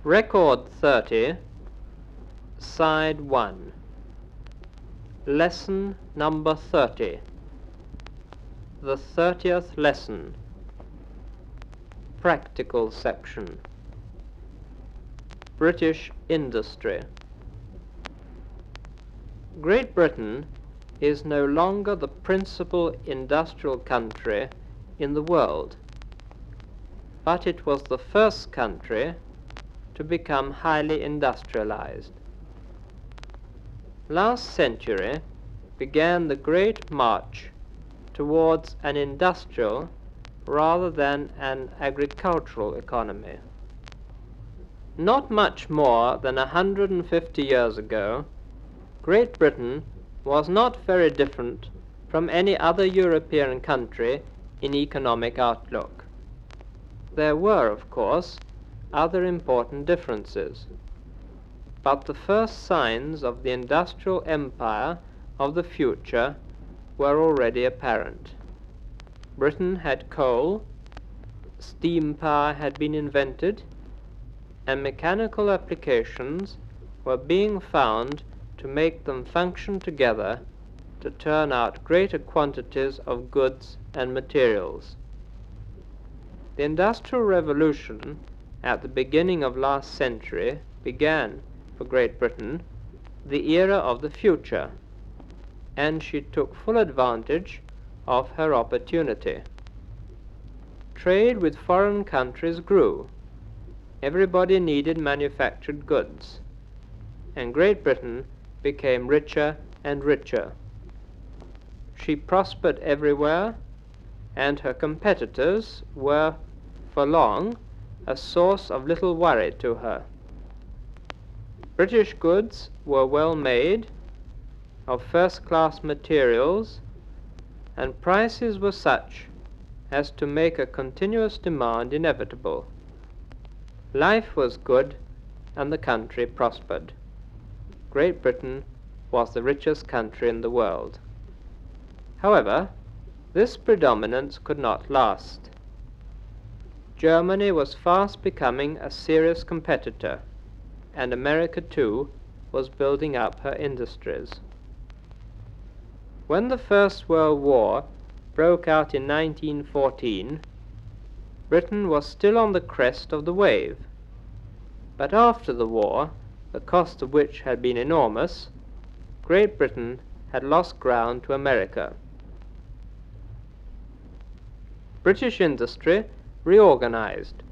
Record 30, Side 1, Lesson number 30, the 30th lesson, Practical section, British industry. Great Britain is no longer the principal industrial country in the world, but it was the first country to become highly industrialized. Last century began the great march towards an industrial rather than an agricultural economy. Not much more than 150 years ago, Great Britain was not very different from any other European country in economic outlook. There were, of course, other important differences, but the first signs of the industrial empire of the future were already apparent. Britain had coal, steam power had been invented, and mechanical applications were being found to make them function together to turn out greater quantities of goods and materials. The Industrial Revolution at the beginning of last century began, for Great Britain, the era of the future, and she took full advantage of her opportunity. Trade with foreign countries grew. Everybody needed manufactured goods, and Great Britain became richer and richer. She prospered everywhere, and her competitors were, for long, a source of little worry to her. British goods were well made, of first-class materials, and prices were such as to make a continuous demand inevitable. Life was good, and the country prospered. Great Britain was the richest country in the world. However, this predominance could not last. Germany was fast becoming a serious competitor, and America too was building up her industries. When the First World War broke out in 1914, Britain was still on the crest of the wave, but after the war, the cost of which had been enormous, Great Britain had lost ground to America. British industry reorganized,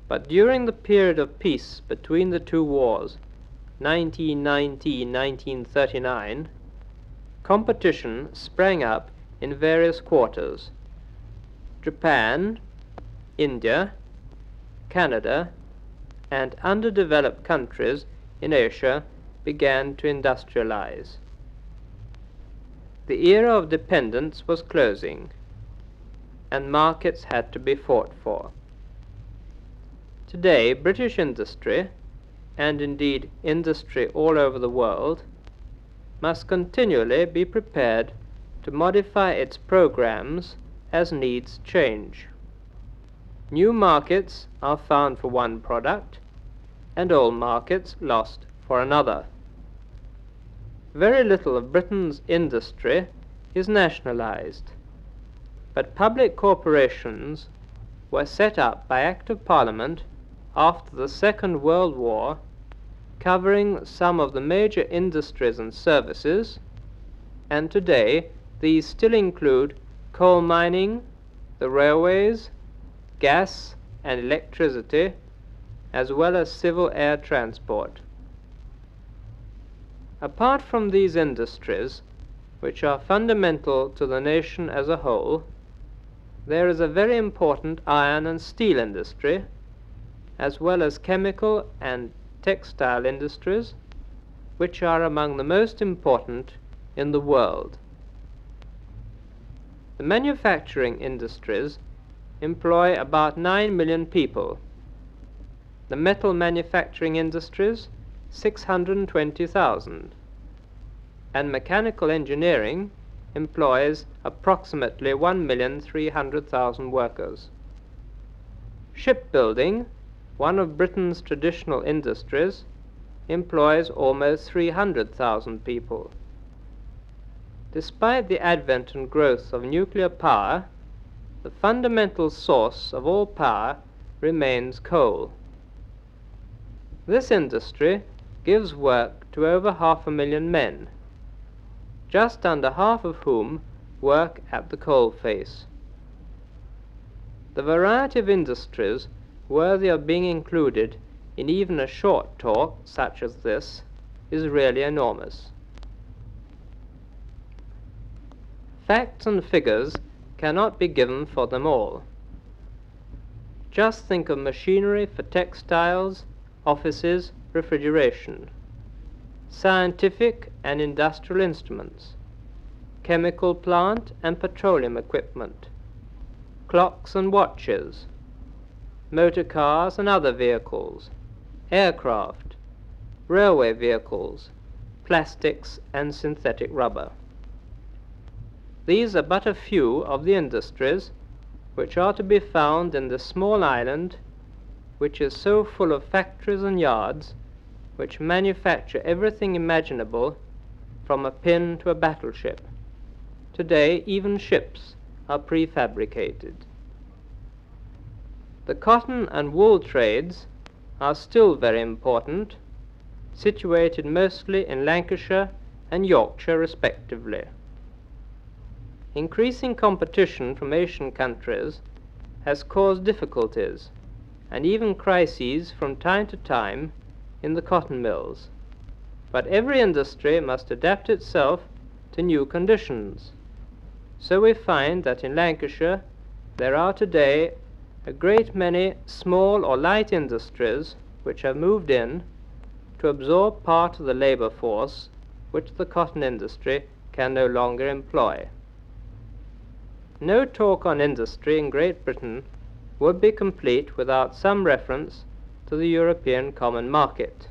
but during the period of peace between the two wars, 1919–1939, competition sprang up in various quarters. Japan, India, Canada, and underdeveloped countries in Asia began to industrialize. The era of dependence was closing, and markets had to be fought for. Today, British industry, and indeed industry all over the world, must continually be prepared to modify its programs as needs change. New markets are found for one product, and old markets lost for another. Very little of Britain's industry is nationalized, but public corporations were set up by Act of Parliament after the Second World War, covering some of the major industries and services, and today these still include coal mining, the railways, gas and electricity, as well as civil air transport. Apart from these industries, which are fundamental to the nation as a whole, there is a very important iron and steel industry, as well as chemical and textile industries, which are among the most important in the world. The manufacturing industries employ about 9 million people. The metal manufacturing industries, 620,000. And mechanical engineering employs approximately 1,300,000 workers. Shipbuilding one of Britain's traditional industries, employs almost 300,000 people. Despite the advent and growth of nuclear power, the fundamental source of all power remains coal. This industry gives work to over 500,000 men, just under half of whom work at the coalface. The variety of industries worthy of being included in even a short talk such as this is really enormous. Facts and figures cannot be given for them all. Just think of machinery for textiles, offices, refrigeration, scientific and industrial instruments, chemical plant and petroleum equipment, clocks and watches, motor cars and other vehicles, aircraft, railway vehicles, plastics and synthetic rubber. These are but a few of the industries which are to be found in this small island, which is so full of factories and yards, which manufacture everything imaginable, from a pin to a battleship. Today even ships are prefabricated. The cotton and wool trades are still very important, situated mostly in Lancashire and Yorkshire respectively. Increasing competition from Asian countries has caused difficulties and even crises from time to time in the cotton mills, but every industry must adapt itself to new conditions. So we find that in Lancashire there are today a great many small or light industries which have moved in to absorb part of the labour force which the cotton industry can no longer employ. No talk on industry in Great Britain would be complete without some reference to the European common market.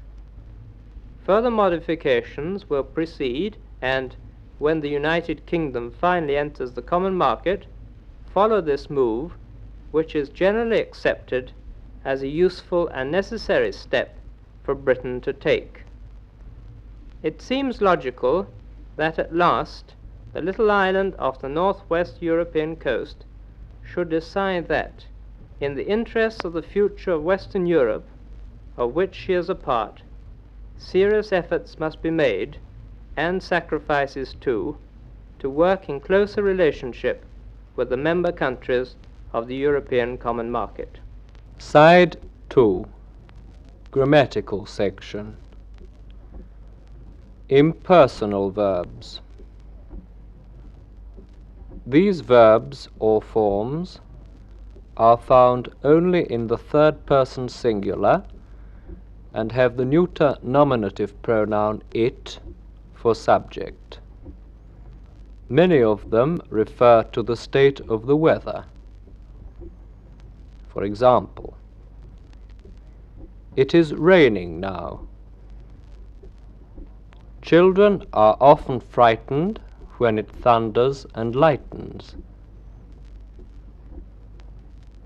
Further modifications will proceed, and when the United Kingdom finally enters the common market, follow this move, which is generally accepted as a useful and necessary step for Britain to take. It seems logical that at last the little island off the northwest European coast should decide that, in the interests of the future of Western Europe, of which she is a part, serious efforts must be made, and sacrifices too, to work in closer relationship with the member countries of the European Common Market. Side 2. Grammatical section. Impersonal verbs. These verbs or forms are found only in the third person singular and have the neuter nominative pronoun it for subject. Many of them refer to the state of the weather. For example, it is raining now. Children are often frightened when it thunders and lightens.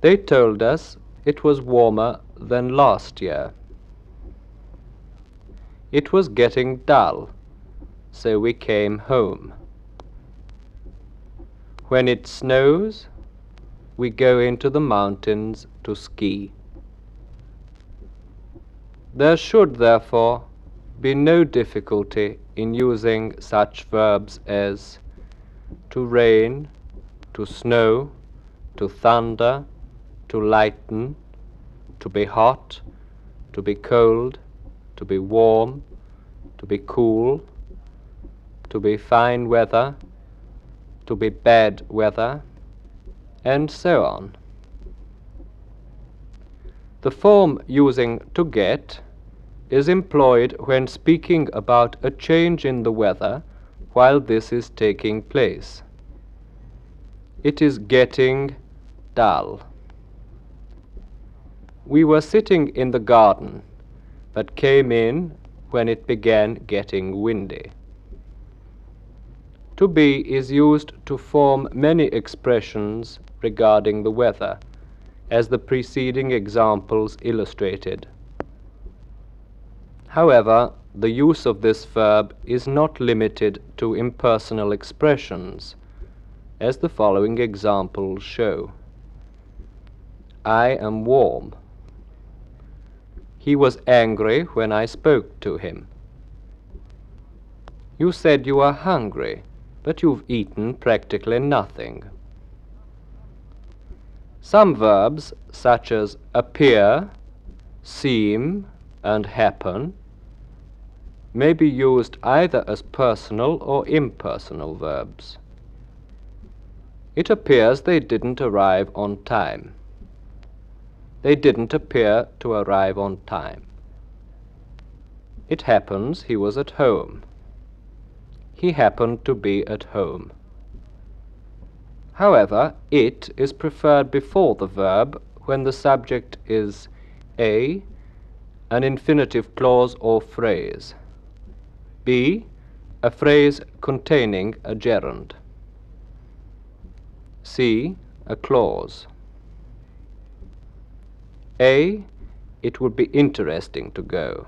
They told us it was warmer than last year. It was getting dull, so we came home. When it snows, we go into the mountains to ski. There should, therefore, be no difficulty in using such verbs as to rain, to snow, to thunder, to lighten, to be hot, to be cold, to be warm, to be cool, to be fine weather, to be bad weather, and so on. The form using to get is employed when speaking about a change in the weather while this is taking place. It is getting dull. We were sitting in the garden, but came in when it began getting windy. To be is used to form many expressions regarding the weather, as the preceding examples illustrated. However, the use of this verb is not limited to impersonal expressions, as the following examples show. I am warm. He was angry when I spoke to him. You said you are hungry, but you've eaten practically nothing. Some verbs, such as appear, seem, and happen, may be used either as personal or impersonal verbs. It appears they didn't arrive on time. They didn't appear to arrive on time. It happens he was at home. He happened to be at home. However, it is preferred before the verb when the subject is A, an infinitive clause or phrase, B, a phrase containing a gerund, C, a clause. A, it would be interesting to go.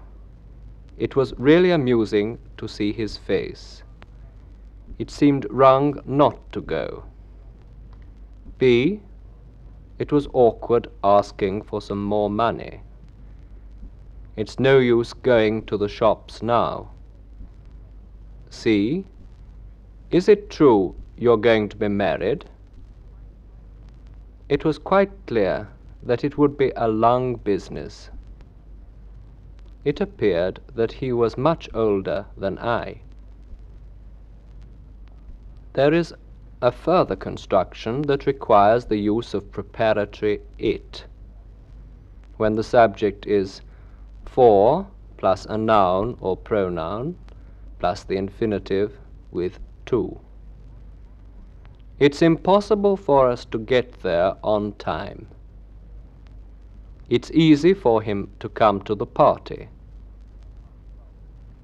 It was really amusing to see his face. It seemed wrong not to go. B, it was awkward asking for some more money. It's no use going to the shops now. C, is it true you're going to be married? It was quite clear that it would be a long business. It appeared that he was much older than I. There is a further construction that requires the use of preparatory it, when the subject is for plus a noun or pronoun plus the infinitive with to. It's impossible for us to get there on time. It's easy for him to come to the party.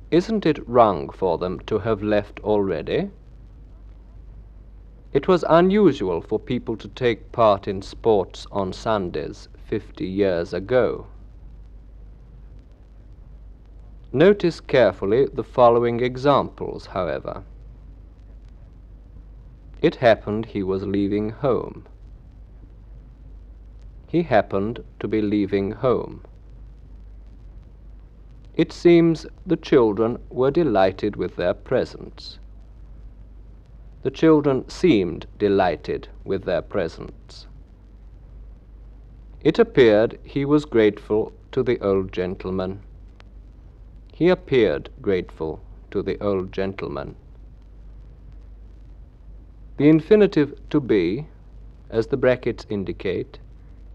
Isn't it wrong for them to have left already? It was unusual for people to take part in sports on Sundays 50 years ago. Notice carefully the following examples, however. It happened he was leaving home. He happened to be leaving home. It seems the children were delighted with their presents. The children seemed delighted with their presents. It appeared he was grateful to the old gentleman. He appeared grateful to the old gentleman. The infinitive to be, as the brackets indicate,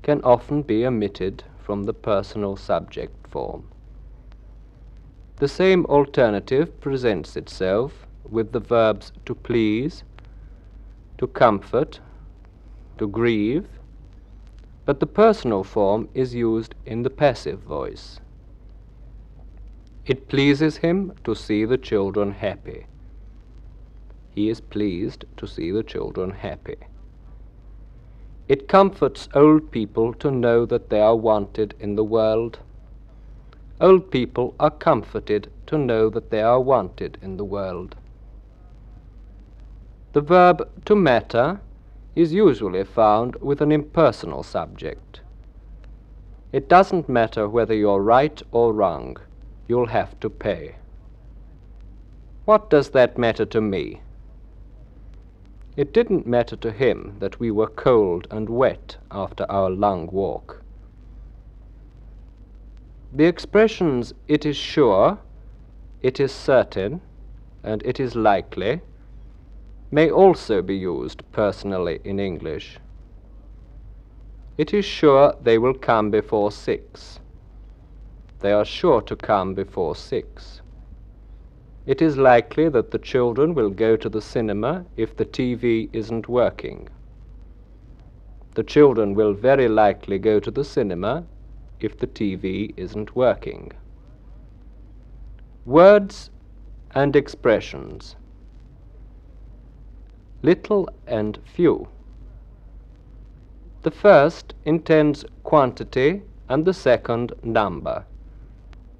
can often be omitted from the personal subject form. The same alternative presents itself with the verbs to please, to comfort, to grieve, but the personal form is used in the passive voice. It pleases him to see the children happy. He is pleased to see the children happy. It comforts old people to know that they are wanted in the world. Old people are comforted to know that they are wanted in the world. The verb to matter is usually found with an impersonal subject. It doesn't matter whether you're right or wrong. You'll have to pay. What does that matter to me? It didn't matter to him that we were cold and wet after our long walk. The expressions it is sure, it is certain, and it is likely may also be used personally in English. It is sure they will come before 6. They are sure to come before 6. It is likely that the children will go to the cinema if the TV isn't working. The children will very likely go to the cinema if the TV isn't working. Words and expressions. Little and few. The first intends quantity and the second number,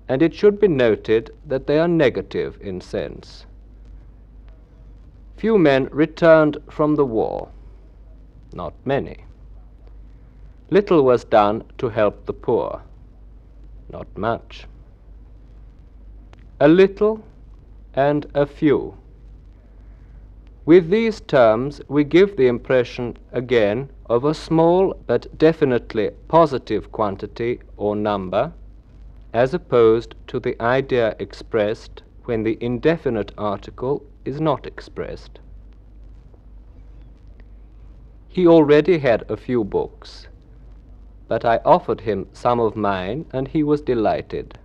and it should be noted that they are negative in sense. Few men returned from the war. Not many. Little was done to help the poor. Not much. A little and a few. With these terms we give the impression again of a small but definitely positive quantity or number, as opposed to the idea expressed when the indefinite article is not expressed. He already had a few books, but I offered him some of mine and he was delighted.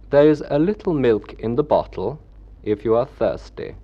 There is a little milk in the bottle if you are thirsty.